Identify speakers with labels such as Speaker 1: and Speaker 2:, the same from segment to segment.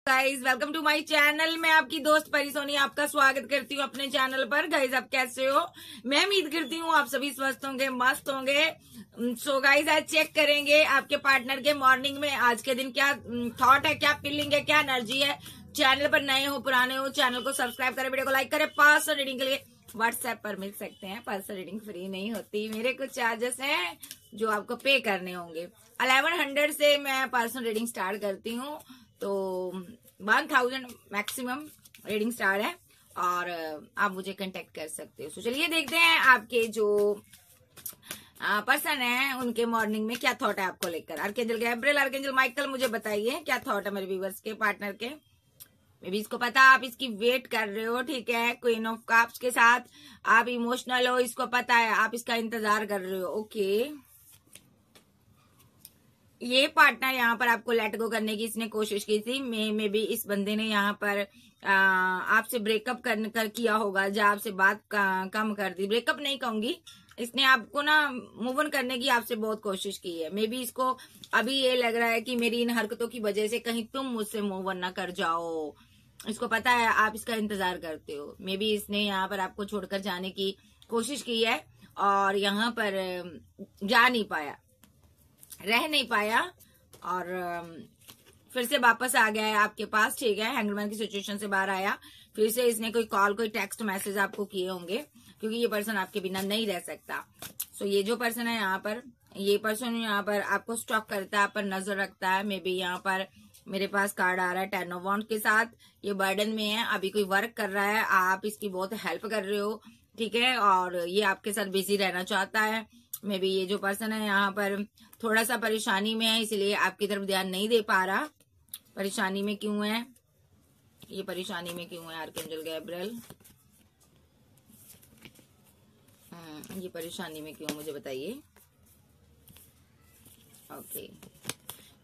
Speaker 1: Guys welcome to my channel. मैं आपकी दोस्त परी सोनी आपका स्वागत करती हूँ अपने चैनल पर। गाइज आप कैसे हो? मैं उम्मीद करती हूँ आप सभी स्वस्थ होंगे, मस्त होंगे। सो गाइज आज चेक करेंगे आपके पार्टनर के मॉर्निंग में आज के दिन क्या थॉट है, क्या फीलिंग है, क्या एनर्जी है। चैनल पर नए हो पुराने हो चैनल को सब्सक्राइब करें, वीडियो को लाइक करें। पर्सनल रीडिंग के लिए व्हाट्सएप पर मिल सकते हैं। पर्सनल रीडिंग फ्री नहीं होती, मेरे कुछ चार्जेस हैं जो आपको पे करने होंगे। 1100 से मैं पर्सनल रीडिंग स्टार्ट करती हूँ, तो 1000 मैक्सिमम रीडिंग स्टार्ट है और आप मुझे कांटेक्ट कर सकते हो। तो चलिए देखते हैं आपके जो पर्सन है उनके मॉर्निंग में क्या थॉट है आपको लेकर। आर्कएंजल गैब्रियल, आर्कएंजल माइकल, मुझे बताइए क्या थॉट है मेरे व्यूवर्स के पार्टनर के। मे बी इसको पता आप इसकी वेट कर रहे हो, ठीक है। क्वीन ऑफ कप्स के साथ आप इमोशनल हो, इसको पता है आप इसका इंतजार कर रहे हो। ओके, ये पार्टनर यहाँ पर आपको लेट गो करने की इसने कोशिश की थी। मे बी इस बंदे ने यहाँ पर आपसे ब्रेकअप कर किया होगा, जब आपसे बात कम कर दी। ब्रेकअप नहीं कहूंगी, इसने आपको ना मूव ऑन करने की आपसे बहुत कोशिश की है। मे बी इसको अभी ये लग रहा है कि मेरी इन हरकतों की वजह से कहीं तुम मुझसे मूव ऑन ना कर जाओ। इसको पता है आप इसका इंतजार करते हो। मे बी इसने यहाँ पर आपको छोड़कर जाने की कोशिश की है और यहाँ पर जा नहीं पाया, रह नहीं पाया और फिर से वापस आ गया है आपके पास, ठीक है। हैंगरमैन की सिचुएशन से बाहर आया, फिर से इसने कोई कॉल कोई टेक्स्ट मैसेज आपको किए होंगे, क्योंकि ये पर्सन आपके बिना नहीं रह सकता। सो ये जो पर्सन है यहाँ पर, ये पर्सन यहाँ पर आपको स्टॉक करता है, आप पर नजर रखता है। मे बी यहाँ पर मेरे पास कार्ड आ रहा है 10 ऑफ वॉन्ड्स के साथ। ये बर्डन में है, अभी कोई वर्क कर रहा है, आप इसकी बहुत हेल्प कर रहे हो, ठीक है। और ये आपके साथ बिजी रहना चाहता है। मे बी ये जो पर्सन है यहाँ पर थोड़ा सा परेशानी में है, इसलिए आपकी तरफ ध्यान नहीं दे पा रहा। परेशानी में क्यों है ये, परेशानी में क्यों है आर्कएंजल गैब्रियल? ये परेशानी में क्यों, मुझे बताइए। ओके,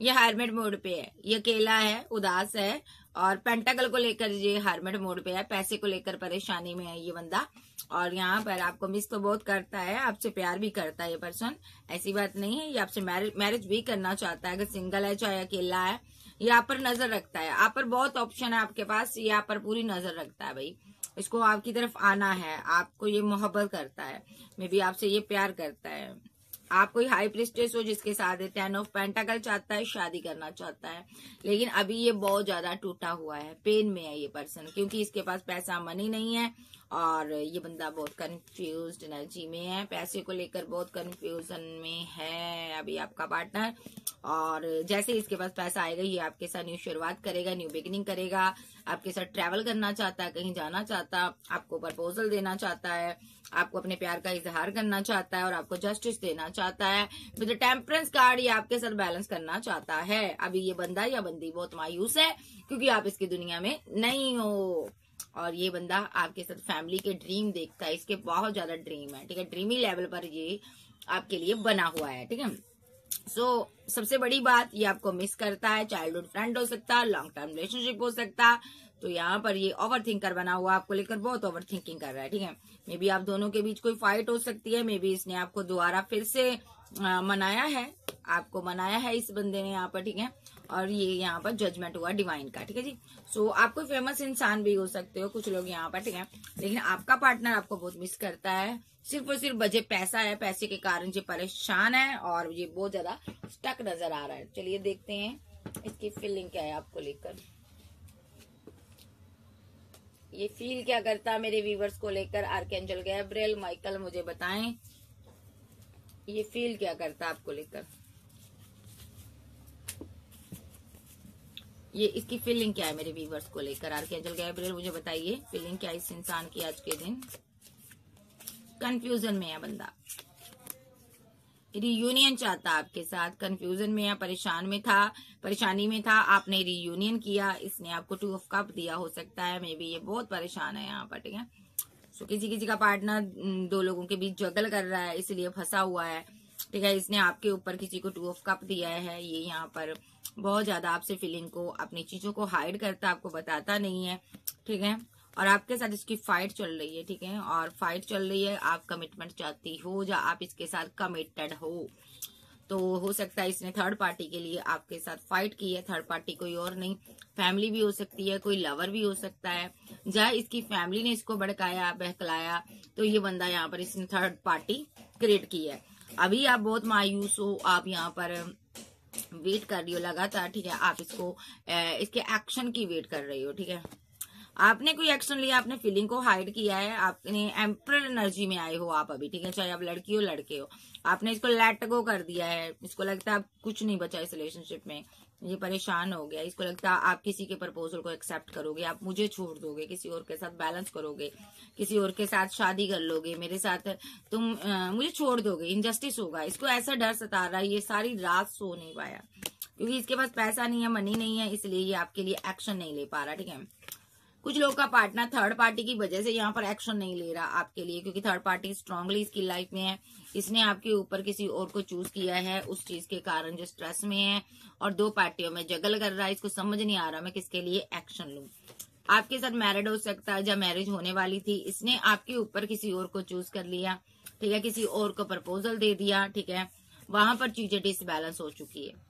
Speaker 1: ये हार्मेट मोड पे है, ये अकेला है, उदास है और पेंटाकल को लेकर ये हार्मेट मोड पे है। पैसे को लेकर परेशानी में है ये बंदा और यहाँ पर आपको मिस तो बहुत करता है, आपसे प्यार भी करता है ये पर्सन, ऐसी बात नहीं है। ये आपसे मैरिज भी करना चाहता है, अगर सिंगल है चाहे अकेला है। ये आप पर नजर रखता है, आप पर बहुत ऑप्शन है आपके पास, ये आप पर पूरी नजर रखता है भाई। इसको आपकी तरफ आना है, आपको ये मोहब्बत करता है, मे बी आपसे ये प्यार करता है। आप कोई हाई प्रिस्टेस हो जिसके साथ 10 ऑफ पेंटाकल चाहता है, शादी करना चाहता है, लेकिन अभी ये बहुत ज्यादा टूटा हुआ है, पेन में है ये पर्सन, क्योंकि इसके पास पैसा मनी नहीं है और ये बंदा बहुत कंफ्यूज्ड एनर्जी में है। पैसे को लेकर बहुत कंफ्यूजन में है अभी आपका पार्टनर। और जैसे इसके पास पैसा आएगा ये आपके साथ न्यू शुरुआत करेगा, न्यू बिगिनिंग करेगा, आपके साथ ट्रैवल करना चाहता है, कहीं जाना चाहता, आपको प्रपोजल देना चाहता है, आपको अपने प्यार का इजहार करना चाहता है और आपको जस्टिस देना चाहता है। विद टेम्परेंस कार्ड ये आपके साथ बैलेंस करना चाहता है। अभी ये बंदा या बंदी बहुत मायूस है क्योंकि आप इसकी दुनिया में नहीं हो और ये बंदा आपके साथ फैमिली के ड्रीम देखता है, इसके बहुत ज्यादा ड्रीम है, ठीक है। ड्रीमी लेवल पर ये आपके लिए बना हुआ है, ठीक है। सबसे बड़ी बात, ये आपको मिस करता है। चाइल्डहुड फ्रेंड हो सकता, लॉन्ग टर्म रिलेशनशिप हो सकता। तो यहाँ पर ये ओवर थिंकर बना हुआ, आपको लेकर बहुत ओवर थिंकिंग कर रहा है, ठीक है। मे बी आप दोनों के बीच कोई फाइट हो सकती है, मे बी इसने आपको दोबारा फिर से मनाया है, आपको मनाया है इस बंदे ने यहाँ पर, ठीक है। और ये यहाँ पर जजमेंट हुआ डिवाइन का, ठीक है जी। आप कोई फेमस इंसान भी हो सकते हो कुछ लोग यहाँ पर, ठीक है, लेकिन आपका पार्टनर आपको बहुत मिस करता है। सिर्फ और सिर्फ बजे पैसा है, पैसे के कारण ये परेशान है और ये बहुत ज्यादा स्टक नजर आ रहा है। चलिए देखते हैं इसकी फीलिंग क्या है आपको लेकर। ये फील क्या करता है मेरे व्यूवर्स को लेकर। आर्कएंजल गैब्रियल, माइकल, मुझे बताएं ये फील क्या करता है आपको लेकर। ये इसकी फीलिंग क्या है मेरे व्यूवर्स को लेकर। आर्कएंजल गैब्रियल मुझे बताइए फीलिंग क्या है इस इंसान की आज के दिन। कंफ्यूजन में है बंदा, रियूनियन चाहता आपके साथ, कंफ्यूजन में या परेशान में था, परेशानी में था, आपने रियूनियन किया, इसने आपको 2 ऑफ कप दिया हो सकता है। मे बी ये बहुत परेशान है यहाँ पर, ठीक है। किसी किसी का पार्टनर 2 लोगों के बीच जगल कर रहा है, इसलिए फंसा हुआ है, ठीक है। इसने आपके ऊपर किसी को 2 ऑफ कप दिया है। ये यहाँ पर बहुत ज्यादा आपसे फीलिंग को, अपनी चीजों को हाइड करता, आपको बताता नहीं है, ठीक है। और आपके साथ इसकी फाइट चल रही है, ठीक है। और फाइट चल रही है, आप कमिटमेंट चाहती हो या आप इसके साथ कमिटेड हो। तो हो सकता है इसने थर्ड पार्टी के लिए आपके साथ फाइट की है। थर्ड पार्टी कोई और नहीं, फैमिली भी हो सकती है, कोई लवर भी हो सकता है, जहाँ इसकी फैमिली ने इसको भड़काया बहकलाया, तो ये बंदा यहाँ पर इसने थर्ड पार्टी क्रिएट की है। अभी आप बहुत मायूस हो, आप यहाँ पर वेट कर रही हो लगातार, ठीक है, आप इसको इसके एक्शन की वेट कर रही हो, ठीक है। आपने कोई एक्शन लिया, आपने फीलिंग को हाइड किया है, आपने एम्परर एनर्जी में आए हो आप अभी, ठीक है, चाहे आप लड़की हो लड़के हो, आपने इसको लेट गो कर दिया है। इसको लगता है आप कुछ नहीं बचा इस रिलेशनशिप में, ये परेशान हो गया। इसको लगता है आप किसी के प्रपोजल को एक्सेप्ट करोगे, आप मुझे छोड़ दोगे, किसी और के साथ बैलेंस करोगे, किसी और के साथ शादी कर लोगे, मेरे साथ तुम मुझे छोड़ दोगे, इनजस्टिस होगा। इसको ऐसा डर सता रहा है, ये सारी रात सो नहीं पाया, क्योंकि इसके पास पैसा नहीं है, मनी नहीं है, इसलिए ये आपके लिए एक्शन नहीं ले पा रहा, ठीक है। कुछ लोग का पार्टनर थर्ड पार्टी की वजह से यहाँ पर एक्शन नहीं ले रहा आपके लिए, क्योंकि थर्ड पार्टी स्ट्रांगली इसकी लाइफ में है। इसने आपके ऊपर किसी और को चूज किया है, उस चीज के कारण जो स्ट्रेस में है और दो पार्टियों में जगल कर रहा है। इसको समझ नहीं आ रहा मैं किसके लिए एक्शन लूं। आपके साथ मैरिड हो सकता है, जब मैरिज होने वाली थी इसने आपके ऊपर किसी और को चूज कर लिया, ठीक है, किसी और को प्रपोजल दे दिया, ठीक है, वहां पर चीजें डिसबैलेंस हो चुकी है।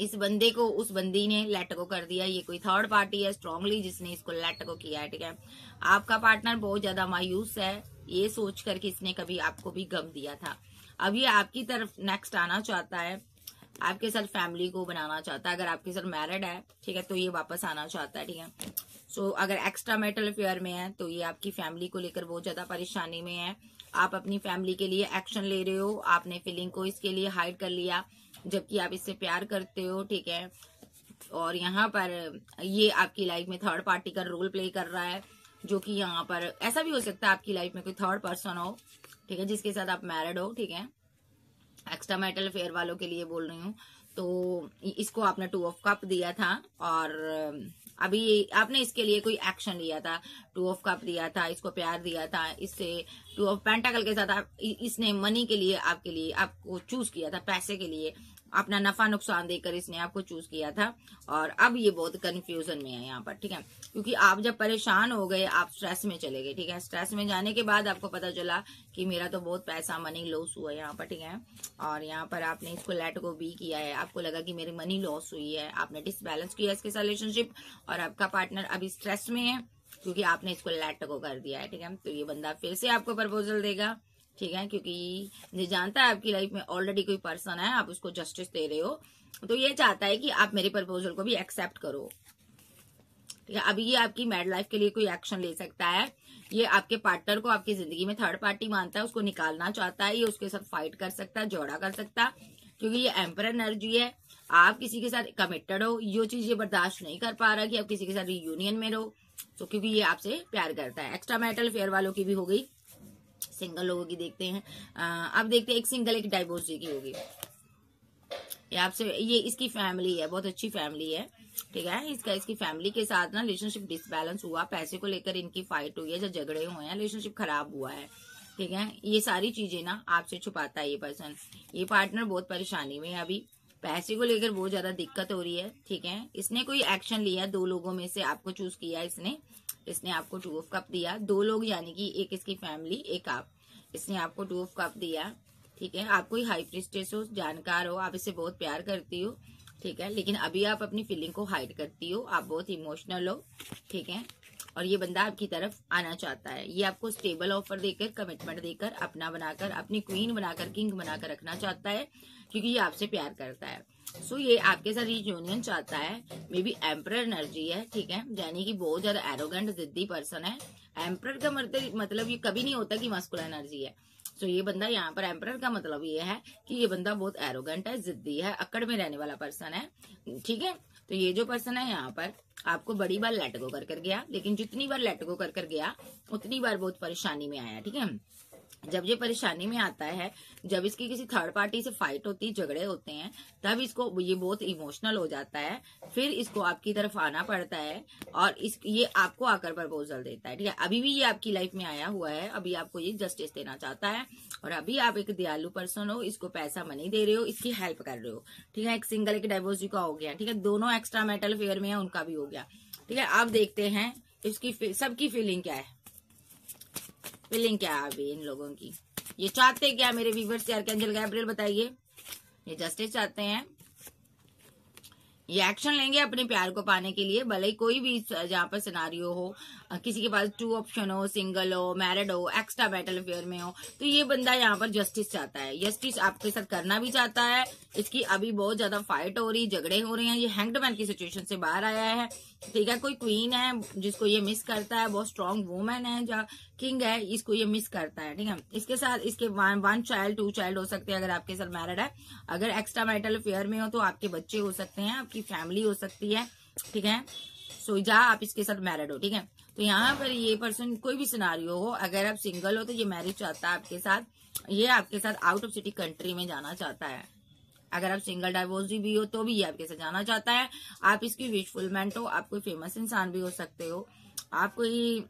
Speaker 1: इस बंदे को उस बंदी ने लेट गो कर दिया। ये कोई थर्ड पार्टी है स्ट्रांगली जिसने इसको लेट गो किया है, ठीक है। आपका पार्टनर बहुत ज्यादा मायूस है, ये सोच कर कि इसने कभी आपको भी गम दिया था। अब ये आपकी तरफ नेक्स्ट आना चाहता है, आपके साथ फैमिली को बनाना चाहता है। अगर आपके साथ मैरिड है, ठीक है, तो ये वापस आना चाहता है, ठीक है। सो अगर एक्स्ट्रा मैरिटल अफेयर में है तो ये आपकी फैमिली को लेकर बहुत ज्यादा परेशानी में है। आप अपनी फैमिली के लिए एक्शन ले रहे हो, आपने फीलिंग को इसके लिए हाइड कर लिया, जबकि आप इससे प्यार करते हो, ठीक है। और यहाँ पर ये आपकी लाइफ में थर्ड पार्टी का रोल प्ले कर रहा है, जो कि यहाँ पर ऐसा भी हो सकता है आपकी लाइफ में कोई थर्ड पर्सन हो, ठीक है, जिसके साथ आप मैरिड हो, ठीक है। एक्स्ट्रा मैरिटल अफेयर वालों के लिए बोल रही हूँ। तो इसको आपने 2 ऑफ कप दिया था और अभी आपने इसके लिए कोई एक्शन लिया था, 2 ऑफ कप दिया था, इसको प्यार दिया था, इससे 2 ऑफ पेंटाकल के साथ इसने मनी के लिए आपको चूज किया था, पैसे के लिए अपना नफा नुकसान देकर इसने आपको चूज किया था। और अब ये बहुत कंफ्यूजन में है यहाँ पर, ठीक है, क्योंकि आप जब परेशान हो गए आप स्ट्रेस में चले गए, ठीक है। स्ट्रेस में जाने के बाद आपको पता चला कि मेरा तो बहुत पैसा मनी लॉस हुआ यहाँ पर, ठीक है। और यहाँ पर आपने इसको लेट गो भी किया है, आपको लगा कि मेरी मनी लॉस हुई है, आपने डिसबैलेंस किया इसके साथ रिलेशनशिप, और आपका पार्टनर अभी स्ट्रेस में है क्योंकि आपने इसको लेट गो कर दिया है, ठीक है। तो ये बंदा फिर से आपको प्रपोजल देगा, ठीक है, क्योंकि ये जानता है आपकी लाइफ में ऑलरेडी कोई पर्सन है, आप उसको जस्टिस दे रहे हो, तो ये चाहता है कि आप मेरे प्रपोजल को भी एक्सेप्ट करो, ठीक है। अभी ये आपकी मैरिड लाइफ के लिए कोई एक्शन ले सकता है। ये आपके पार्टनर को आपकी जिंदगी में थर्ड पार्टी मानता है, उसको निकालना चाहता है, ये उसके साथ फाइट कर सकता है, जोड़ा कर सकता है, क्योंकि ये एम्परर एनर्जी है। आप किसी के साथ कमिटेड हो, ये चीज ये बर्दाश्त नहीं कर पा रहा कि आप किसी के साथ रियूनियन में रहो, तो क्योंकि ये आपसे प्यार करता है। एक्स्ट्रा मैरिटल अफेयर वालों की भी हो गई, सिंगल लोगों की देखते हैं। अब देखते हैं एक सिंगल एक डाइवोर्सी की होगी। ये आपसे, ये इसकी फैमिली है, बहुत अच्छी फैमिली है, ठीक है। इसकी फैमिली के साथ ना रिलेशनशिप डिसबैलेंस हुआ, पैसे को लेकर इनकी फाइट हुई है, जो झगड़े हुए हैं, रिलेशनशिप खराब हुआ है, ठीक है। ये सारी चीजें ना आपसे छुपाता है ये पर्सन। ये पार्टनर बहुत परेशानी में है, अभी पैसे को लेकर बहुत ज्यादा दिक्कत हो रही है, ठीक है। इसने कोई एक्शन लिया, 2 लोगों में से आपको चूज किया इसने आपको 2 ऑफ कप दिया। 2 लोग यानी कि एक इसकी फैमिली, एक आप, इसने आपको 2 ऑफ कप दिया, ठीक है। आप कोई हाई प्रिस्टेस हो, जानकार हो, आप इससे बहुत प्यार करती हो, ठीक है, लेकिन अभी आप अपनी फीलिंग को हाइड करती हो, आप बहुत इमोशनल हो, ठीक है। और ये बंदा आपकी तरफ आना चाहता है, ये आपको स्टेबल ऑफर देकर, कमिटमेंट देकर, अपना बनाकर, अपनी क्वीन बनाकर, किंग बनाकर रखना चाहता है, क्योंकि ये आपसे प्यार करता है। सो ये आपके साथ रियूनियन चाहता है, मे बी एम्परर एनर्जी है, ठीक है, यानी कि बहुत ज्यादा एरोगेंट जिद्दी पर्सन है। एम्परर का मतलब ये कभी नहीं होता कि मस्कुलिन एनर्जी है। तो ये बंदा यहाँ पर एम्परर का मतलब ये है कि ये बंदा बहुत एरोगेंट है, जिद्दी है, अकड़ में रहने वाला पर्सन है, ठीक है। तो ये जो पर्सन है यहाँ पर आपको बड़ी बार लेट गो कर गया, लेकिन जितनी बार लेट गो कर गया उतनी बार बहुत परेशानी में आया, ठीक है। जब ये परेशानी में आता है, जब इसकी किसी थर्ड पार्टी से फाइट होती है, झगड़े होते हैं, तब इसको ये बहुत इमोशनल हो जाता है, फिर इसको आपकी तरफ आना पड़ता है और ये आपको आकर प्रपोजल देता है, ठीक है। अभी भी ये आपकी लाइफ में आया हुआ है, अभी आपको ये जस्टिस देना चाहता है, और अभी आप एक दयालु पर्सन हो, इसको पैसा मनी दे रहे हो, इसकी हेल्प कर रहे हो, ठीक है। एक सिंगल एक डाइवोर्स का हो गया, ठीक है, दोनों एक्स्ट्रा मैरिटल अफेयर में है, उनका भी हो गया, ठीक है। अब देखते हैं इसकी सबकी फीलिंग क्या है, फीलिंग क्या है अभी इन लोगों की, ये चाहते क्या मेरे व्यूअर्स, आर्कएंजल गैब्रिएल बताइए, ये जस्टिस चाहते हैं, ये एक्शन लेंगे अपने प्यार को पाने के लिए, भले ही कोई भी जहाँ पर सिनारियो हो, किसी के पास 2 ऑप्शन हो, सिंगल हो, मैरिड हो, एक्स्ट्रा बैटल अफेयर में हो, तो ये बंदा यहाँ पर जस्टिस चाहता है। जस्टिस आपके साथ करना भी चाहता है। इसकी अभी बहुत ज्यादा फाइट हो रही, झगड़े हो रहे हैं। ये हैंग्ड मैन की सिचुएशन से बाहर आया है, ठीक है। कोई क्वीन है जिसको ये मिस करता है, बहुत स्ट्रांग वुमेन है, जो किंग है, इसको ये मिस करता है, ठीक है। इसके साथ इसके 1 चाइल्ड 2 चाइल्ड हो सकते हैं अगर आपके साथ मैरिड है। अगर एक्स्ट्रा मैरिटल अफेयर में हो तो आपके बच्चे हो सकते हैं, आपकी फैमिली हो सकती है, ठीक है। सो जहाँ आप इसके साथ मैरिड हो, ठीक है। तो यहाँ पर ये पर्सन कोई भी सिनारियो हो, अगर आप सिंगल हो तो ये मैरिज चाहता है आपके साथ, ये आपके साथ आउट ऑफ सिटी कंट्री में जाना चाहता है। अगर आप सिंगल डाइवोर्सी भी हो तो भी ये आपके साथ जाना चाहता है। आप इसकी विशफुलमेंट हो, आप कोई फेमस इंसान भी हो सकते हो, आप कोई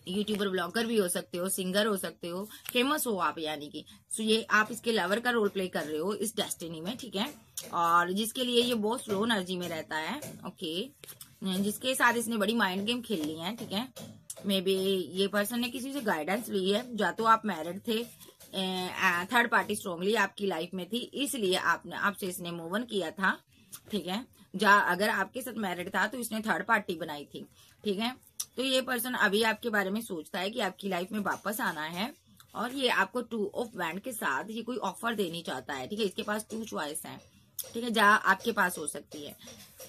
Speaker 1: यूट्यूबर ब्लॉगर भी हो सकते हो, सिंगर हो सकते हो, फेमस हो आप, यानी कि सो ये आप इसके लवर का रोल प्ले कर रहे हो इस डेस्टिनी में, ठीक है। और जिसके लिए ये बहुत स्लो एनर्जी में रहता है, ओके, जिसके साथ इसने बड़ी माइंड गेम खेल ली है, ठीक है। मे बी ये पर्सन ने किसी से गाइडेंस ली है, या तो आप मैरिड थे, थर्ड पार्टी स्ट्रांगली आपकी लाइफ में थी, इसलिए आपसे इसने मूव ऑन किया था, ठीक है। अगर आपके साथ मैरिड था तो इसने थर्ड पार्टी बनाई थी, ठीक है। तो ये पर्सन अभी आपके बारे में सोचता है कि आपकी लाइफ में वापस आना है, और ये आपको 2 ऑफ वैंड के साथ ये कोई ऑफर देनी चाहता है, ठीक है। इसके पास 2 चॉइस है, ठीक है, जहाँ आपके पास हो सकती है।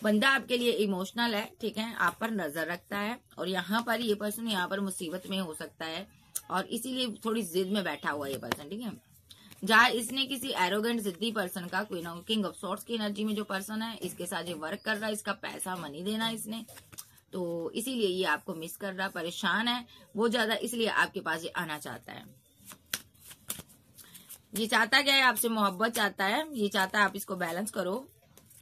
Speaker 1: बंदा आपके लिए इमोशनल है, ठीक है, आप पर नजर रखता है, और यहाँ पर ये पर्सन यहाँ पर मुसीबत में हो सकता है, और इसीलिए थोड़ी जिद में बैठा हुआ ये पर्सन, ठीक है। जहाँ इसने किसी एरोगेंट जिद्दी पर्सन का, queen of king of swords की एनर्जी में जो पर्सन है, इसके साथ ये वर्क कर रहा है, इसका पैसा मनी देना इसने, तो इसीलिए ये आपको मिस कर रहा, परेशान है वो ज्यादा, इसलिए आपके पास ये आना चाहता है। ये चाहता क्या है, आपसे मोहब्बत चाहता है, ये चाहता है आप इसको बैलेंस करो,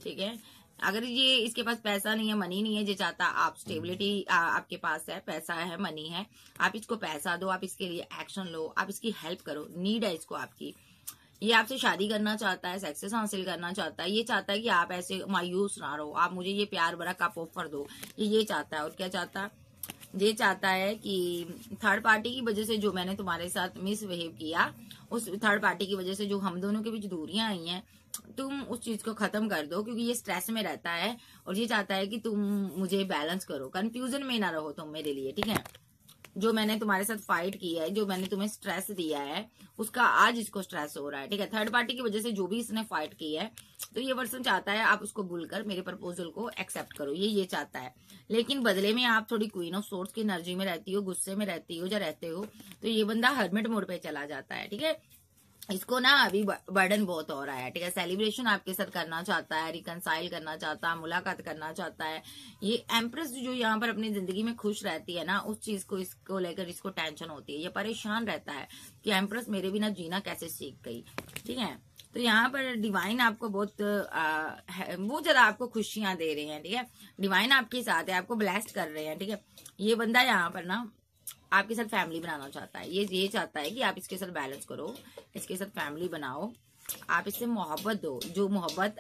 Speaker 1: ठीक है। अगर ये इसके पास पैसा नहीं है, मनी नहीं है, ये चाहता आप स्टेबिलिटी आपके पास है, पैसा है, मनी है, आप इसको पैसा दो, आप इसके लिए एक्शन लो, आप इसकी हेल्प करो, नीड है इसको आपकी। ये आपसे शादी करना चाहता है, सक्सेस हासिल करना चाहता है, ये चाहता है कि आप ऐसे मायूस ना रहो, आप मुझे ये प्यार भरा कप ऑफर दो, ये चाहता है। और क्या चाहता है, ये चाहता है कि थर्ड पार्टी की वजह से जो मैंने तुम्हारे साथ मिसबिहेव किया, उस थर्ड पार्टी की वजह से जो हम दोनों के बीच दूरियां आई हैं, तुम उस चीज को खत्म कर दो, क्योंकि ये स्ट्रेस में रहता है, और ये चाहता है कि तुम मुझे बैलेंस करो, कंफ्यूजन में ना रहो तुम मेरे लिए, ठीक है। जो मैंने तुम्हारे साथ फाइट किया है, जो मैंने तुम्हें स्ट्रेस दिया है, उसका आज इसको स्ट्रेस हो रहा है, ठीक है। थर्ड पार्टी की वजह से जो भी इसने फाइट की है, तो ये पर्सन चाहता है आप उसको भूलकर मेरे प्रपोजल को एक्सेप्ट करो, ये चाहता है। लेकिन बदले में आप थोड़ी क्वीन ऑफ सोर्ड्स की एनर्जी में रहती हो, गुस्से में रहती हो, या रहते हो, तो ये बंदा हर्मिट मोड पे चला जाता है, ठीक है। इसको ना अभी बर्डन बहुत हो रहा है, ठीक है। सेलिब्रेशन आपके साथ करना चाहता है, रिकंसाइल करना चाहता है, मुलाकात करना चाहता है। ये एम्प्रेस जो यहाँ पर अपनी जिंदगी में खुश रहती है ना, उस चीज को इसको लेकर इसको टेंशन होती है, ये परेशान रहता है कि एम्प्रेस मेरे बिना जीना कैसे सीख गई, ठीक है। तो यहाँ पर डिवाइन आपको बहुत ज्यादा आपको खुशियां दे रहे हैं, ठीक है। डिवाइन आपके साथ है, आपको ब्लेस्ड कर रहे हैं, ठीक है। ये बंदा यहाँ पर ना आपके साथ फैमिली बनाना चाहता है, ये चाहता है कि आप इसके साथ बैलेंस करो, इसके साथ फैमिली बनाओ, आप इससे मोहब्बत दो, जो मोहब्बत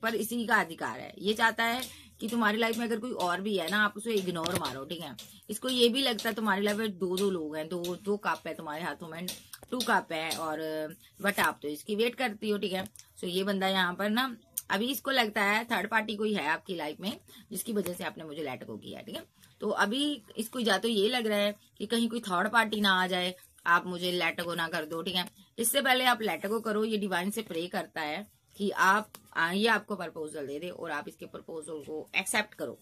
Speaker 1: पर इसी का अधिकार है। ये चाहता है कि तुम्हारी लाइफ में अगर कोई और भी है ना, आप उसे इग्नोर मारो, ठीक है। इसको ये भी लगता है तुम्हारी लाइफ में 2 लोग हैं, दो कप है तुम्हारे हाथों में, 2 कप है, और बट आप तो इसकी वेट करती हो, ठीक है। सो ये बंदा यहाँ पर ना अभी इसको लगता है थर्ड पार्टी कोई है आपकी लाइफ में, जिसकी वजह से आपने मुझे लेट गो किया, ठीक है। तो अभी इसको या तो ये लग रहा है कि कहीं कोई थर्ड पार्टी ना आ जाए, आप मुझे लेट गो ना कर दो, ठीक है। इससे पहले आप लेट गो करो, ये डिवाइन से प्रे करता है कि ये आपको प्रपोजल दे दे, और आप इसके प्रपोजल को एक्सेप्ट करो,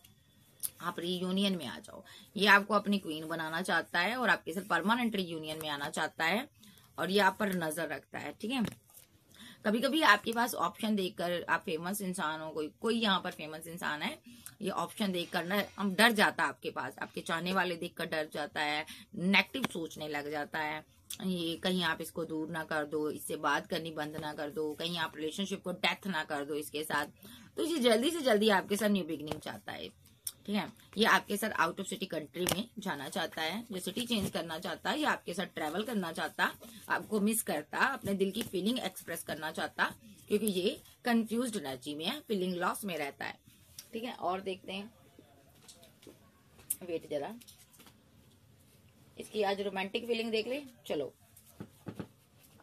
Speaker 1: आप रीयूनियन में आ जाओ। ये आपको अपनी क्वीन बनाना चाहता है, और आपके साथ परमानेंट रीयूनियन में आना चाहता है, और ये आप पर नजर रखता है, ठीक है। कभी कभी आपके पास ऑप्शन देखकर, आप फेमस इंसान हो, कोई यहाँ पर फेमस इंसान है, ये ऑप्शन देखकर ना हम डर जाता है, आपके पास आपके चाहने वाले देखकर डर जाता है, नेगेटिव सोचने लग जाता है, ये कहीं आप इसको दूर ना कर दो, इससे बात करनी बंद ना कर दो, कहीं आप रिलेशनशिप को डेथ ना कर दो इसके साथ। तो ये जल्दी से जल्दी आपके साथ न्यू बिगनिंग चाहता है, ठीक है। ये आपके साथ आउट ऑफ सिटी कंट्री में जाना चाहता है, जो सिटी चेंज करना चाहता है, या आपके साथ ट्रेवल करना चाहता, आपको मिस करता, अपने दिल की फीलिंग एक्सप्रेस करना चाहता, क्योंकि ये कंफ्यूज्ड एनर्जी में है, फीलिंग लॉस में रहता है, ठीक है। और देखते हैं, वेट जरा, इसकी आज रोमांटिक फीलिंग देख ले, चलो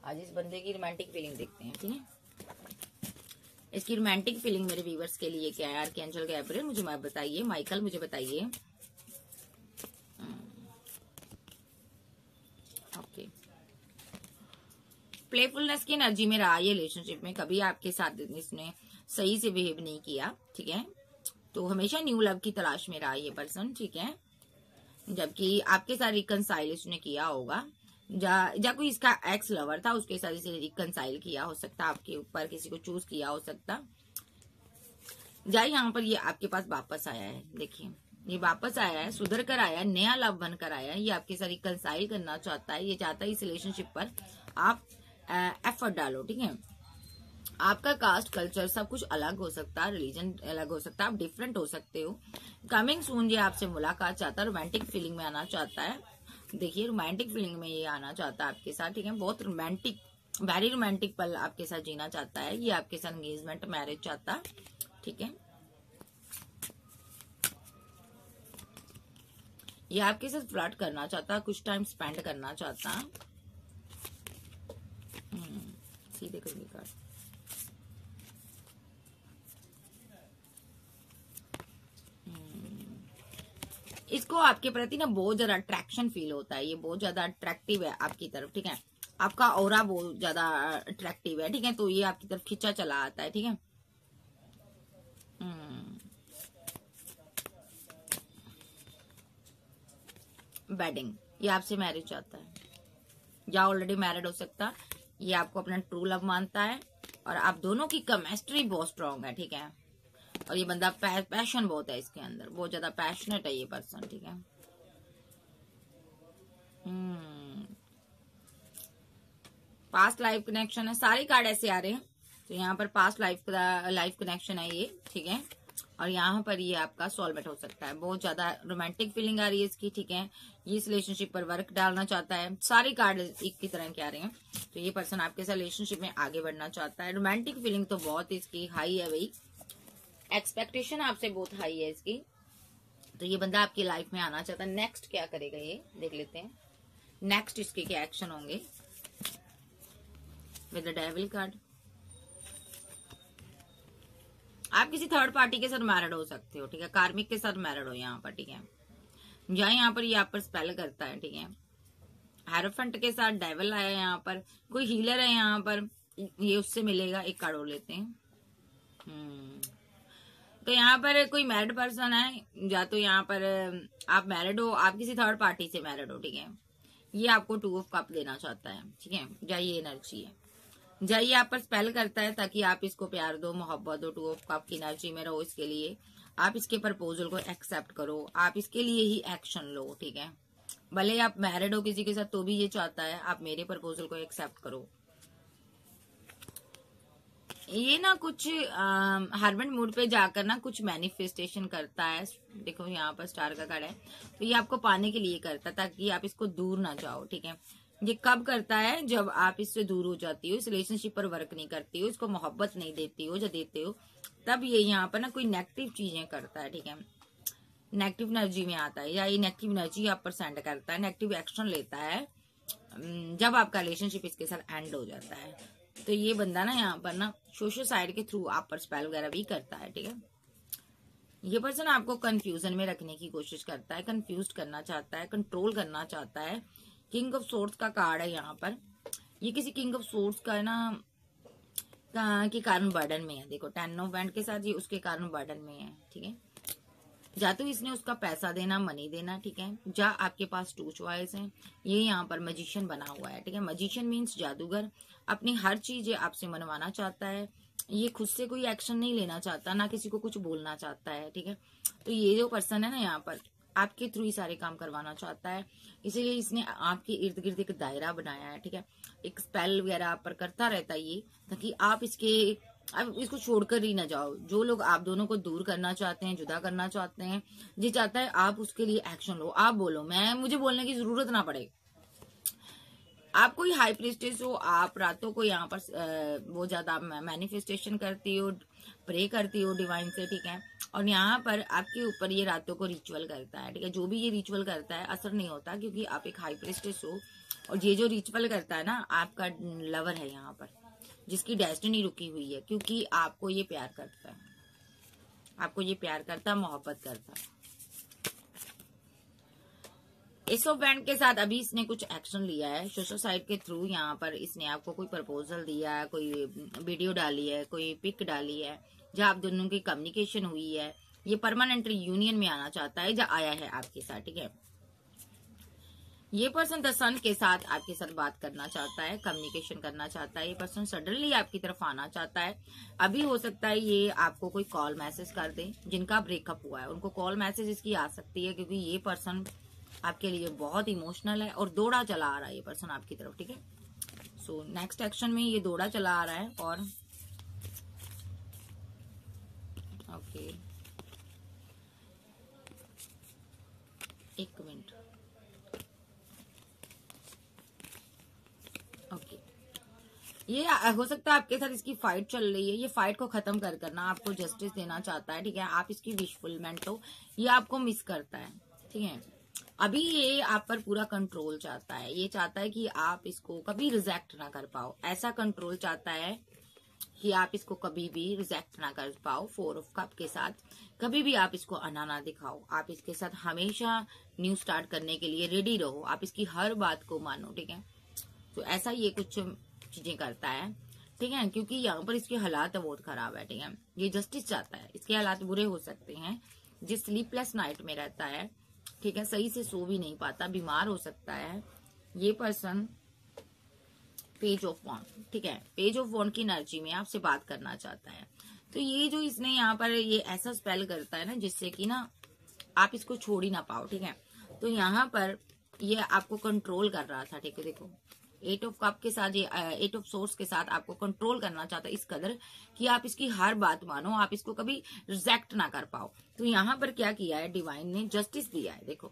Speaker 1: आज इस बंदे की रोमांटिक फीलिंग देखते हैं, ठीक है। इसकी रोमांटिक फीलिंग मेरे व्यूवर्स के लिए क्या है? आर्कएंजल गैब्रियल मुझे बताइए, माइकल मुझे बताइए। ओके, प्लेफुलनेस की एनर्जी में रहा ये रिलेशनशिप में, कभी आपके साथ इसने सही से बिहेव नहीं किया, ठीक है। तो हमेशा न्यू लव की तलाश में रहा ये पर्सन, ठीक है। जबकि आपके साथ रिकनसाइल इसने किया होगा, या कोई इसका एक्स लवर था, उसके साथ इसे रिकनसाइल किया हो सकता, आपके ऊपर किसी को चूज किया हो सकता, या यहाँ पर ये आपके पास वापस आया है। देखिए, ये वापस आया है, सुधर कर आया है, नया लव बनकर आया है, ये आपके साथ रिकनसाइल करना चाहता है। ये चाहता है इस रिलेशनशिप पर आप एफर्ट डालो, ठीक है। आपका कास्ट, कल्चर सब कुछ अलग हो सकता है, रिलीजन अलग हो सकता है, आप डिफरेंट हो सकते हो। कमिंग सून ये आपसे मुलाकात चाहता है, रोमांटिक फीलिंग में आना चाहता है। देखिए, रोमांटिक फीलिंग में ये आना चाहता है आपके साथ, ठीक है। बहुत रोमांटिक, वेरी रोमांटिक पल आपके साथ जीना चाहता है। ये आपके साथ एंगेजमेंट, मैरिज चाहता है, ठीक है। ये आपके साथ फ्लर्ट करना चाहता है, कुछ टाइम स्पेंड करना चाहता है। सीधे करके कार्ड, इसको आपके प्रति ना बहुत ज्यादा अट्रैक्शन फील होता है। ये बहुत ज्यादा अट्रैक्टिव है आपकी तरफ, ठीक है। आपका ऑरा बहुत ज्यादा अट्रैक्टिव है, ठीक है। तो ये आपकी तरफ खिंचा चला आता है, ठीक है। वेडिंग, ये आपसे मैरिज चाहता है, या ऑलरेडी मैरिड हो सकता। ये आपको अपना ट्रू लव मानता है, और आप दोनों की केमिस्ट्री बहुत स्ट्रांग है, ठीक है। और ये बंदा पैशन बहुत है इसके अंदर, बहुत ज्यादा पैशनेट है ये पर्सन, ठीक है। पास्ट लाइफ कनेक्शन है, सारे कार्ड ऐसे आ रहे हैं। तो यहाँ पर पास्ट लाइफ कनेक्शन है ये, ठीक है। और यहाँ पर ये आपका सोलमेट हो सकता है। बहुत ज्यादा रोमांटिक फीलिंग आ रही है इसकी, ठीक है। ये इस रिलेशनशिप पर वर्क डालना चाहता है। सारे कार्ड एक की तरह के आ रहे हैं। तो ये पर्सन आपके साथ रिलेशनशिप में आगे बढ़ना चाहता है। रोमांटिक फीलिंग तो बहुत इसकी हाई है भाई, एक्सपेक्टेशन आपसे बहुत हाई है इसकी। तो ये बंदा आपकी लाइफ में आना चाहता है। नेक्स्ट क्या करेगा ये देख लेते हैं। नेक्स्ट इसके क्या एक्शन होंगे विद द डेविल कार्ड। आप किसी थर्ड पार्टी के साथ मैरिड हो सकते हो, ठीक है। कार्मिक के साथ मैरिड हो यहाँ पर, ठीक है। यहाँ पर ये आप पर स्पेल करता है, ठीक है। हेरोफेंट के साथ डेविल आया यहाँ पर। कोई हीलर है यहाँ पर, ये उससे मिलेगा। एक कार्ड और लेते हैं। तो यहाँ पर कोई मैरिड पर्सन है, या तो यहाँ पर आप मैरिड हो, आप किसी थर्ड पार्टी से मैरिड हो, ठीक है। ये आपको 2 ऑफ कप देना चाहता है, ठीक है। या ये एनर्जी है, या ये आप पर स्पेल करता है ताकि आप इसको प्यार दो, मोहब्बत दो, 2 ऑफ कप की एनर्जी में रहो। इसके लिए आप इसके प्रपोजल को एक्सेप्ट करो, आप इसके लिए ही एक्शन लो, ठीक है। भले आप मैरिड हो किसी के साथ, तो भी ये चाहता है आप मेरे प्रपोजल को एक्सेप्ट करो। ये ना कुछ हर्बेंट मूड पे जाकर ना कुछ मैनिफेस्टेशन करता है। देखो यहाँ पर स्टार का कार्ड है, तो ये आपको पाने के लिए करता है ताकि आप इसको दूर ना जाओ, ठीक है। ये कब करता है? जब आप इससे दूर हो जाती हो, इस रिलेशनशिप पर वर्क नहीं करती हो, इसको मोहब्बत नहीं देती हो, जो देते हो तब ये यहाँ पर ना कोई नेगेटिव चीजें करता है, ठीक है। नेगेटिव एनर्जी में आता है, या ये नेगेटिव एनर्जी आप पर सेंड करता है, नेगेटिव एक्शन लेता है जब आपका रिलेशनशिप इसके साथ एंड हो जाता है। तो ये बंदा ना यहाँ पर ना सोशल साइड के थ्रू आप पर स्पेल वगैरह भी करता है, ठीक है। ये पर्सन आपको कंफ्यूजन में रखने की कोशिश करता है, कंफ्यूज करना चाहता है, कंट्रोल करना चाहता है। किंग ऑफ सोर्ड्स का कार्ड है यहाँ पर। ये किसी किंग ऑफ सोर्ड्स का ना के कारण बर्डन में है। देखो 10 ऑफ वैंड के साथ ये उसके कारण बर्डन में है, ठीक है। या तो इसने उसका पैसा देना, मनी देना, ठीक है। या आपके पास 2 चॉइस हैं। ये यहाँ पर मजिशियन बना हुआ है, ठीक है। मजिशियन मीन्स जादूगर, अपनी हर चीज आपसे मनवाना चाहता है। ये खुद से कोई एक्शन नहीं लेना चाहता, ना किसी को कुछ बोलना चाहता है, ठीक है। तो ये जो पर्सन है ना यहाँ पर आपके थ्रू ही सारे काम करवाना चाहता है। इसीलिए इसने आपके इर्द गिर्द एक दायरा बनाया है, ठीक है। एक स्पेल वगैरह आप पर करता रहता है ये, ताकि आप इसको छोड़कर ही ना जाओ। जो लोग आप दोनों को दूर करना चाहते हैं, जुदा करना चाहते हैं, ये चाहता है आप उसके लिए एक्शन लो। आप बोलो, मुझे बोलने की जरूरत ना पड़े। आप कोई हाई प्रीस्टेस हो, आप रातों को यहाँ पर बहुत ज्यादा मैनिफेस्टेशन करती हो, प्रे करती हो डिवाइन से, ठीक है। और यहाँ पर आपके ऊपर ये रातों को रिचुअल करता है, ठीक है। जो भी ये रिचुअल करता है असर नहीं होता, क्योंकि आप एक हाई प्रीस्टेस हो। और ये जो रिचुअल करता है ना आपका लवर है यहाँ पर, जिसकी डेस्टिनी रुकी हुई है, क्योंकि आपको ये प्यार करता है, आपको ये प्यार करता है, मोहब्बत करता है। एस ऑफ बैंड के साथ अभी इसने कुछ एक्शन लिया है सोशल साइट के थ्रू। यहाँ पर इसने आपको कोई प्रपोजल दिया है, कोई वीडियो डाली है, कोई पिक डाली है, जहाँ आप दोनों की कम्युनिकेशन हुई है। ये परमानेंट यूनियन में आना चाहता है, जहाँ आया है आपके साथ, ठीक है। ये पर्सन द सन के साथ आपके साथ बात करना चाहता है, कम्युनिकेशन करना चाहता है। ये पर्सन सडनली आपकी तरफ आना चाहता है। अभी हो सकता है ये आपको कोई कॉल मैसेज कर दे। जिनका ब्रेकअप हुआ है उनको कॉल मैसेज इसकी आ सकती है, क्योंकि ये पर्सन आपके लिए बहुत इमोशनल है और दौड़ा चला आ रहा है ये पर्सन आपकी तरफ, ठीक है। सो नेक्स्ट एक्शन में ये दौड़ा चला आ रहा है। और ओके, एक मिनट, ओके। ये हो सकता है आपके साथ इसकी फाइट चल रही है। ये फाइट को खत्म कर करना आपको जस्टिस देना चाहता है, ठीक है। आप इसकी विशफुलमेंट हो, ये आपको मिस करता है, ठीक है। अभी ये आप पर पूरा कंट्रोल चाहता है। ये चाहता है कि आप इसको कभी रिजेक्ट ना कर पाओ। ऐसा कंट्रोल चाहता है कि आप इसको कभी भी रिजेक्ट ना कर पाओ। 4 ऑफ कप के साथ कभी भी आप इसको अना ना दिखाओ। आप इसके साथ हमेशा न्यू स्टार्ट करने के लिए रेडी रहो। आप इसकी हर बात को मानो, ठीक है। तो ऐसा ये कुछ चीजें करता है, ठीक है, क्योंकि यहाँ पर इसके हालात बहुत खराब है, ठीक है। ये जस्टिस चाहता है। इसके हालात बुरे हो सकते हैं। जिस स्लीपलेस नाइट में रहता है, ठीक है, सही से सो भी नहीं पाता, बीमार हो सकता है ये पर्सन। पेज ऑफ वॉन्ड, ठीक है, पेज ऑफ वॉन्ड की एनर्जी में आपसे बात करना चाहता है। तो ये जो इसने यहाँ पर ये ऐसा स्पेल करता है ना, जिससे कि ना आप इसको छोड़ ही ना पाओ, ठीक है। तो यहाँ पर ये आपको कंट्रोल कर रहा था, ठीक है। देखो 8 ऑफ कप के साथ, ये 8 ऑफ सोर्स के साथ आपको कंट्रोल करना चाहता है इस कदर कि आप इसकी हर बात मानो, आप इसको कभी रिजेक्ट ना कर पाओ। तो यहाँ पर क्या किया है, डिवाइन ने जस्टिस दिया है। देखो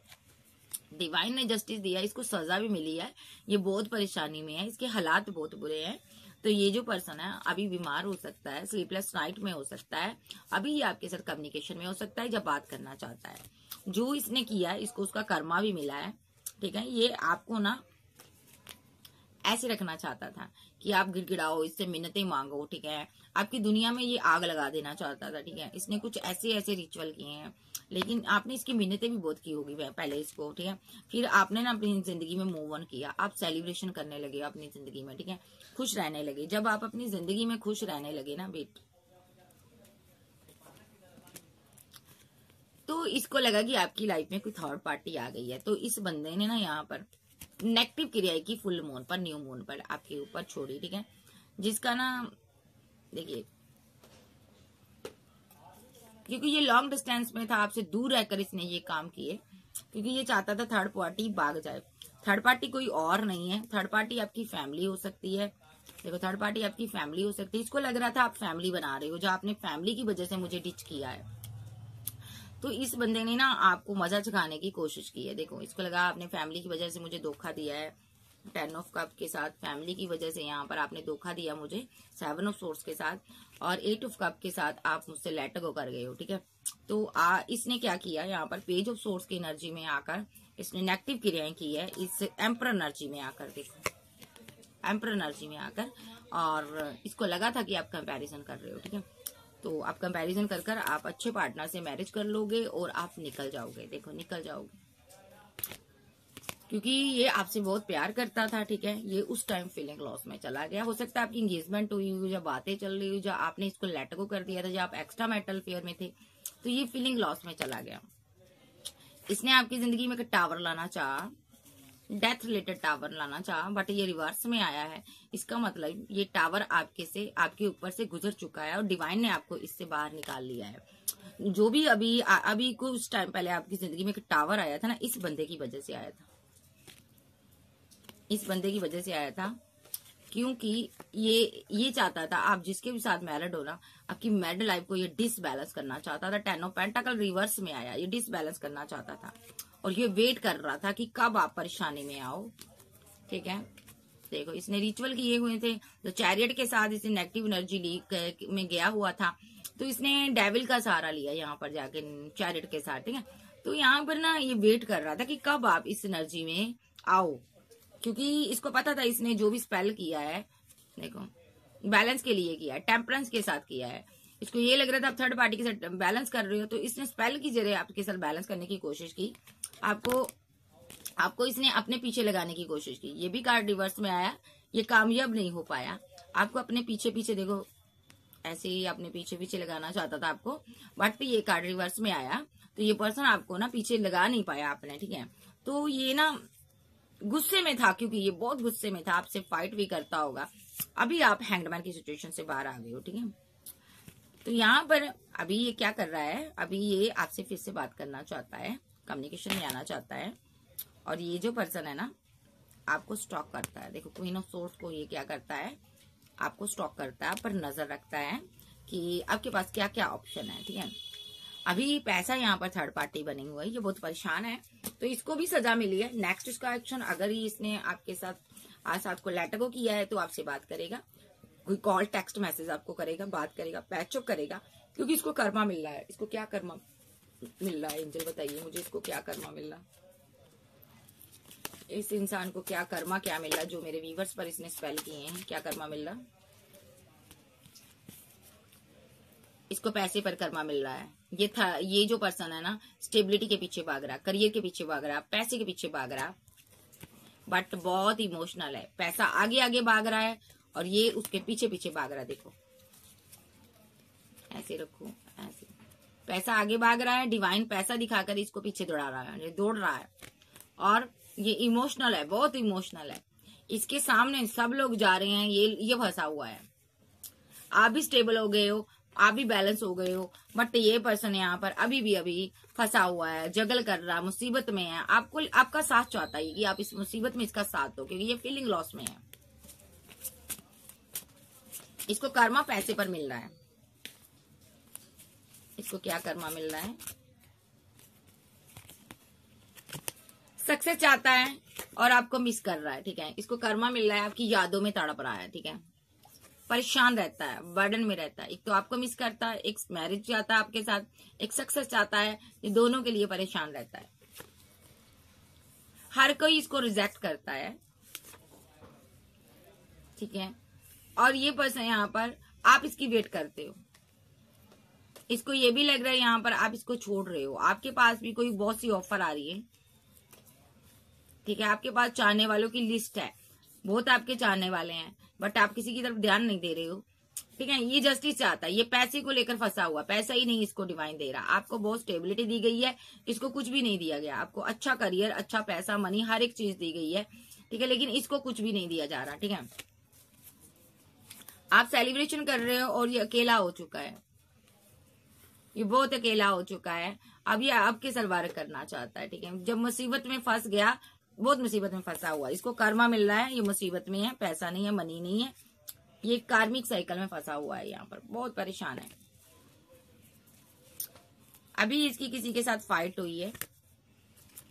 Speaker 1: डिवाइन ने जस्टिस दिया, इसको सजा भी मिली है। ये बहुत परेशानी में है, इसके हालात बहुत बुरे हैं। तो ये जो पर्सन है अभी बीमार हो सकता है, स्लीपलेस नाइट में हो सकता है, अभी ये आपके साथ कम्युनिकेशन में हो सकता है जब बात करना चाहता है। जो इसने किया है इसको उसका कर्मा भी मिला है, ठीक है। ये आपको ना ऐसे रखना चाहता था कि आप गिड़गिड़ाओ, इससे मिन्नतें मांगो, ठीक है। आपकी दुनिया में ये आग लगा देना चाहता था, ठीक है। इसने कुछ ऐसे ऐसे रिचुअल किए हैं, लेकिन आपने इसकी मिन्नतें भी बहुत की होगी पहले इसको, ठीक है। फिर आपने ना अपनी जिंदगी में मूव ऑन किया, आप सेलिब्रेशन करने लगे अपनी जिंदगी में, ठीक है, खुश रहने लगे। जब आप अपनी जिंदगी में खुश रहने लगे ना बेट, तो इसको लगा कि आपकी लाइफ में कोई थर्ड पार्टी आ गई है। तो इस बंदे ने ना यहाँ पर नेगेटिव क्रिया की फुल मून पर, न्यू मून पर आपके ऊपर छोड़ी, ठीक है। जिसका ना देखिए, क्योंकि ये लॉन्ग डिस्टेंस में था, आपसे दूर रहकर इसने ये काम किए, क्योंकि ये चाहता था थर्ड पार्टी भाग जाए। थर्ड पार्टी कोई और नहीं है, थर्ड पार्टी आपकी फैमिली हो सकती है। देखो थर्ड पार्टी आपकी फैमिली हो सकती है। इसको लग रहा था आप फैमिली बना रहे हो, जो आपने फैमिली की वजह से मुझे डिच किया है। तो इस बंदे ने ना आपको मजा चखाने की कोशिश की है। देखो इसको लगा आपने फैमिली की वजह से मुझे धोखा दिया है। 10 ऑफ कप के साथ फैमिली की वजह से यहाँ पर आपने धोखा दिया मुझे, 7 ऑफ सोर्स के साथ, और 8 ऑफ कप के साथ आप मुझसे लेट गो कर गए हो, ठीक है। तो इसने क्या किया यहाँ पर, पेज ऑफ सोर्स की एनर्जी में आकर इसने नेगेटिव क्रियाएं की है इस एम्पर एनर्जी में आकर। देखो एम्पर एनर्जी में आकर, और इसको लगा था कि आप कंपैरिजन कर रहे हो, ठीक है। तो आप कंपैरिजन कर कर आप अच्छे पार्टनर से मैरिज कर लोगे और आप निकल जाओगे। देखो निकल जाओगे, क्योंकि ये आपसे बहुत प्यार करता था, ठीक है। ये उस टाइम फीलिंग लॉस में चला गया। हो सकता है आपकी एंगेजमेंट हुई हुई, जब बातें चल रही हुई, जब आपने इसको लेट गो कर दिया था, जब आप एक्स्ट्रा मैरिटल अफेयर में थे, तो ये फीलिंग लॉस में चला गया। इसने आपकी जिंदगी में एक टावर लाना चाहा, डेथ रिलेटेड टावर लाना चाहा, बट ये रिवर्स में आया है। इसका मतलब ये टावर आपके ऊपर से गुजर चुका है और डिवाइन ने आपको इससे बाहर निकाल लिया है। जो भी अभी कुछ टाइम पहले आपकी जिंदगी में एक टावर आया था ना, इस बंदे की वजह से आया था, इस बंदे की वजह से आया था। क्योंकि ये चाहता था आप जिसके भी साथ मैरिड हो ना, आपकी मैरिड लाइफ को ये डिसबैलेंस करना चाहता था। 10 ऑफ पेंटाकल रिवर्स में आया, ये डिसबैलेंस करना चाहता था और ये वेट कर रहा था कि कब आप परेशानी में आओ, ठीक है। देखो इसने रिचुअल किए हुए थे, तो चैरियट के साथ इसने नेगेटिव एनर्जी लीक में गया हुआ था, तो इसने डेविल का सहारा लिया यहाँ पर जाके चैरियट के साथ, ठीक है। तो यहाँ पर ना ये वेट कर रहा था कि कब आप इस एनर्जी में आओ, क्योंकि इसको पता था इसने जो भी स्पेल किया है, देखो बैलेंस के लिए किया है, टेम्परेंस के साथ किया है। इसको ये लग रहा था आप थर्ड पार्टी के साथ बैलेंस कर रहे हो, तो इसने स्पेल की जरिए आपके साथ बैलेंस करने की कोशिश की, आपको इसने अपने पीछे लगाने की कोशिश की। ये भी कार्ड रिवर्स में आया, ये कामयाब नहीं हो पाया। आपको अपने पीछे पीछे देखो, ऐसे ही अपने पीछे पीछे लगाना चाहता था आपको, बट ये कार्ड रिवर्स में आया, तो ये पर्सन आपको ना पीछे लगा नहीं पाया आपने, ठीक है। तो ये ना गुस्से में था, क्योंकि ये बहुत गुस्से में था, आपसे फाइट भी करता होगा। अभी आप हैंगमैन की सिचुएशन से बाहर आ गए हो, ठीक है। तो यहाँ पर अभी ये क्या कर रहा है, अभी ये आपसे फिर से बात करना चाहता है, कम्युनिकेशन में आना चाहता है। और ये जो पर्सन है ना, आपको स्टॉक करता है। देखो क्वीन ऑफ सोर्स को ये क्या करता है, आपको स्टॉक करता है, आप पर नजर रखता है कि आपके पास क्या क्या ऑप्शन है, ठीक है। अभी पैसा यहाँ पर थर्ड पार्टी बनी हुआ है, ये बहुत परेशान है, तो इसको भी सजा मिली है। नेक्स्ट इसका एक्शन, अगर ही इसने आपके साथ को लेटर को किया है, तो आपसे बात करेगा, कोई कॉल टेक्स्ट मैसेज आपको करेगा, बात करेगा, पैचअप करेगा, क्योंकि इसको कर्मा मिल रहा है। इसको क्या कर्मा मिल रहा है, एंजल बताइए मुझे, इसको क्या कर्मा मिल रहा है, इस इंसान को क्या कर्मा क्या मिल रहा है, जो मेरे व्यूवर्स पर इसने स्पेल किए हैं, क्या कर्मा मिल रहा है। इसको पैसे पर कर्मा मिल रहा है। ये जो पर्सन है ना, स्टेबिलिटी के पीछे भाग रहा, करियर के पीछे भाग रहा, पैसे के पीछे भाग रहा, बट बहुत इमोशनल है। पैसा आगे आगे भाग रहा है और ये उसके पीछे पीछे भाग रहा है। देखो ऐसे रखो, ऐसे पैसा आगे भाग रहा है, डिवाइन पैसा दिखाकर इसको पीछे दौड़ रहा है, और ये इमोशनल है, बहुत इमोशनल है। इसके सामने सब लोग जा रहे हैं, ये फंसा हुआ है। आप भी स्टेबल हो गए हो, आप भी बैलेंस हो गए हो, बट ये पर्सन यहाँ पर अभी फंसा हुआ है, जगल कर रहा है, मुसीबत में है। आपका साथ चाहता है कि आप इस मुसीबत में इसका साथ दो, क्योंकि ये फीलिंग लॉस में है। इसको कर्मा पैसे पर मिल रहा है। इसको क्या कर्मा मिल रहा है, सक्सेस चाहता है और आपको मिस कर रहा है, ठीक है। इसको कर्मा मिल रहा है, आपकी यादों में तड़प रहा है, ठीक है। परेशान रहता है, बर्डन में रहता है। एक तो आपको मिस करता है, एक मैरिज चाहता है आपके साथ, एक सक्सेस चाहता है। ये दोनों के लिए परेशान रहता है। हर कोई इसको रिजेक्ट करता है, ठीक है। और ये पर्सन यहाँ पर आप इसकी वेट करते हो। इसको ये भी लग रहा है यहाँ पर आप इसको छोड़ रहे हो। आपके पास भी कोई बहुत सी ऑफर आ रही है, ठीक है। आपके पास चाहने वालों की लिस्ट है, बहुत आपके चाहने वाले हैं, बट आप किसी की तरफ ध्यान नहीं दे रहे हो, ठीक है। ये जस्टिस चाहता है, ये पैसे को लेकर फंसा हुआ, पैसा ही नहीं इसको डिवाइन दे रहा। आपको बहुत स्टेबिलिटी दी गई है, इसको कुछ भी नहीं दिया गया। आपको अच्छा करियर, अच्छा पैसा, मनी, हर एक चीज दी गई है, ठीक है, लेकिन इसको कुछ भी नहीं दिया जा रहा, ठीक है। आप सेलिब्रेशन कर रहे हो और ये अकेला हो चुका है, ये बहुत अकेला हो चुका है। अब ये आपके सरवार करना चाहता है, ठीक है। जब मुसीबत में फंस गया, बहुत मुसीबत में फंसा हुआ, इसको कर्मा मिल रहा है, ये मुसीबत में है, पैसा नहीं है, मनी नहीं है, ये कार्मिक साइकिल में फंसा हुआ है, यहाँ पर बहुत परेशान है। अभी इसकी किसी के साथ फाइट हुई है,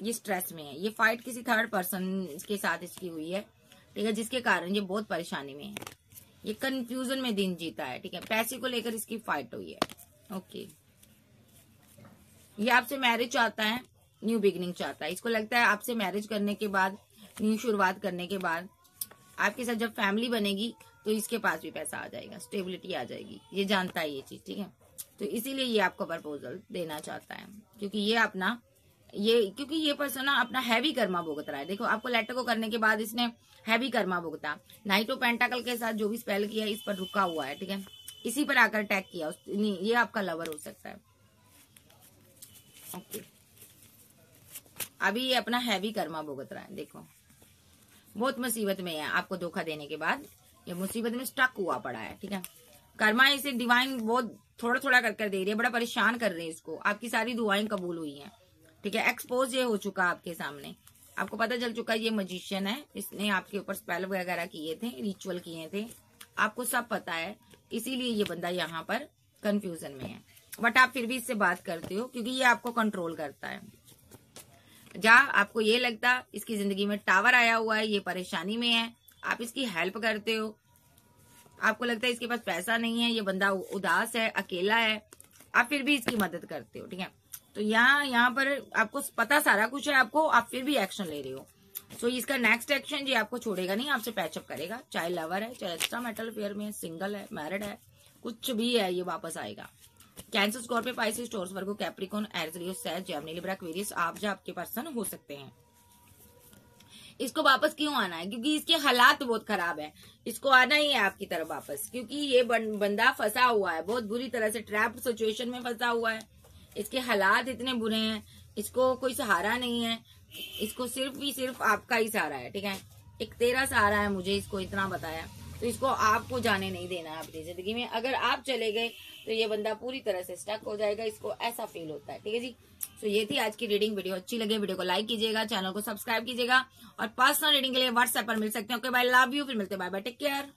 Speaker 1: ये स्ट्रेस में है। ये फाइट किसी थर्ड पर्सन के साथ इसकी हुई है, ठीक है, जिसके कारण ये बहुत परेशानी में है। ये कंफ्यूजन में दिन जीता है, ठीक है। पैसे को लेकर इसकी फाइट हुई है, ओके। ये आपसे मैरिज चाहता है, न्यू बिगिनिंग चाहता है। इसको लगता है आपसे मैरिज करने के बाद, न्यू शुरुआत करने के बाद, आपके साथ जब फैमिली बनेगी तो इसके पास भी पैसा आ जाएगा, स्टेबिलिटी आ जाएगी। ये जानता है ये चीज, ठीक है। तो इसीलिए ये आपको प्रपोजल देना चाहता है, क्योंकि ये पर्सन ना अपना हैवी कर्मा भुगत रहा है। देखो आपको लेटर को करने के बाद इसने हैवी कर्मा भुगता। नाइट ऑफ पेंटाकल के साथ जो भी स्पेल किया इस पर रुका हुआ है, ठीक है। इसी पर आकर अटैक किया। ये आपका लवर हो सकता है, ओके। अभी ये अपना हैवी कर्मा भुगत रहा है। देखो बहुत मुसीबत में है, आपको धोखा देने के बाद ये मुसीबत में स्टक हुआ पड़ा है, ठीक है। कर्मा इसे डिवाइन बहुत थोड़ा थोड़ा कर दे रही है, बड़ा परेशान कर रहे हैं इसको। आपकी सारी दुआएं कबूल हुई हैं, ठीक है। एक्सपोज ये हो चुका आपके सामने, आपको पता चल चुका ये मजिशियन है, इसने आपके ऊपर स्पेल वगैरह किए थे, रिचुअल किए थे, आपको सब पता है। इसीलिए ये बंदा यहाँ पर कंफ्यूजन में है, बट आप फिर भी इससे बात करते हो, क्योंकि ये आपको कंट्रोल करता है। जहाँ आपको ये लगता इसकी जिंदगी में टावर आया हुआ है, ये परेशानी में है, आप इसकी हेल्प करते हो। आपको लगता है इसके पास पैसा नहीं है, ये बंदा उदास है, अकेला है, आप फिर भी इसकी मदद करते हो, ठीक है। तो यहाँ पर आपको पता सारा कुछ है आपको, आप फिर भी एक्शन ले रहे हो। सो इसका नेक्स्ट एक्शन जी आपको छोड़ेगा नहीं, आपसे पैचअप करेगा, चाहे लवर है, चाहे एक्स्ट्रा मेटल अफेयर में, सिंगल है, मैरिड है, कुछ भी है, ये वापस आएगा। कैंसर, स्कॉर्पियो, पाइसेस, टॉरस, वर्गो, कैप्रिकॉर्न, एरिस, लियो, सैज, जेमिनी, लिब्रा, एक्वेरियस आप जो आपके पर्सन हो सकते हैं। इसको वापस क्यों आना है? क्योंकि इसके हालात बहुत खराब है, इसको आना ही है आपकी तरफ वापस, क्योंकि ये बंदा फंसा हुआ है, बहुत बुरी तरह से ट्रैप्ड सिचुएशन में फंसा हुआ है। इसके हालात इतने बुरे हैं, इसको कोई सहारा नहीं है, इसको सिर्फ आपका ही सहारा है, ठीक है। एक तेरा सहारा है, मुझे इसको इतना बताया, तो इसको आपको जाने नहीं देना है अपनी जिंदगी में। अगर आप चले गए तो ये बंदा पूरी तरह से स्टक हो जाएगा, इसको ऐसा फील होता है, ठीक है जी। तो ये थी आज की रीडिंग। वीडियो अच्छी लगे वीडियो को लाइक कीजिएगा, चैनल को सब्सक्राइब कीजिएगा, और पर्सनल रीडिंग के लिए व्हाट्सएप पर मिल सकते हैं। ओके बाय, लव यू, फिर मिलते हैं, बाय बाय, टेक केयर।